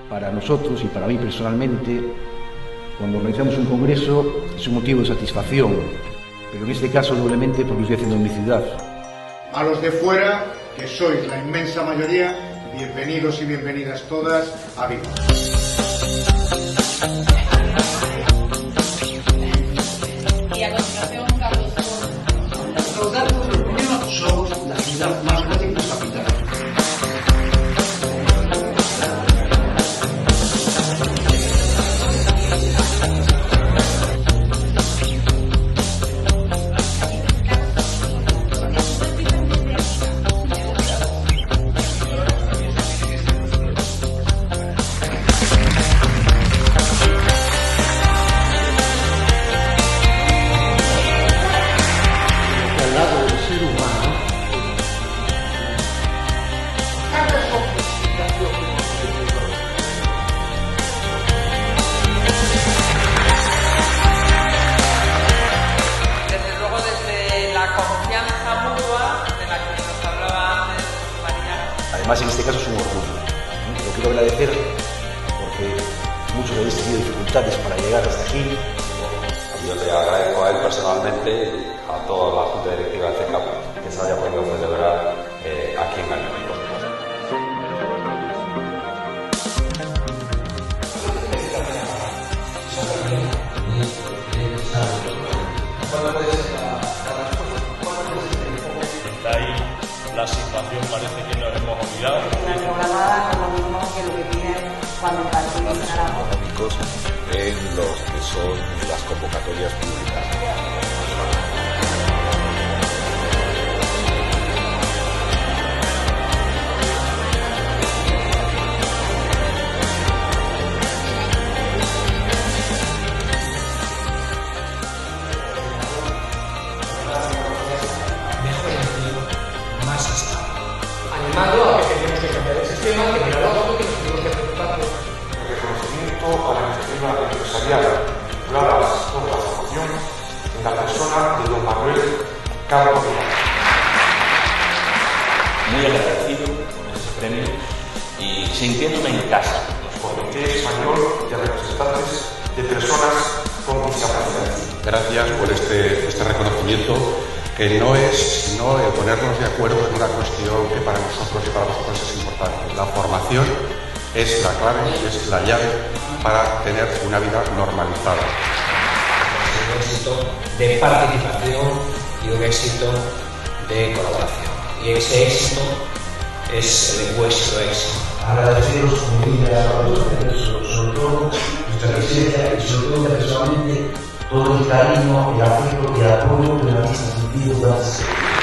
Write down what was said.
Para nosotros y para mí personalmente, cuando organizamos un congreso es un motivo de satisfacción, pero en este caso doblemente porque lo estoy haciendo en mi ciudad. A los de fuera, que sois la inmensa mayoría, bienvenidos y bienvenidas todas a Vigo. Y a continuación, Carlos. Los datos del gobierno son la ciudad más grande que la capital. Además, en este caso es un orgullo. Lo quiero agradecer porque muchos habéis tenido dificultades para llegar hasta aquí. Yo le agradezco a él personalmente y a toda la Junta Directiva de CECAP que se haya podido celebrar aquí en Galicia. Está ahí, la situación parece que nos hemos olvidado. La programada es lo mismo que lo que piden cuando participan económicos en los que son las convocatorias públicas. Animando a que tenemos que cambiar el sistema, que mirar otro, que nos tenemos que preocupar. El reconocimiento a la iniciativa empresarial vinculada por la formación en la persona de don Manuel Carlos Díaz. Muy agradecido con este premio y sintiéndome en casa. Comité Español de Representantes de Personas con Discapacidad. Gracias por este reconocimiento, que no es sino el ponernos de acuerdo en una cuestión que para nosotros y para vosotros es importante. La formación es la clave, es la llave para tener una vida normalizada. Un éxito de participación y un éxito de colaboración. Y ese éxito es el vuestro éxito. Agradeceros como vida a vosotros, sobre todo nuestra presencia y sobre todo personalmente todo el cariño, el afecto y el apoyo que me habéis transmitido durante este tiempo.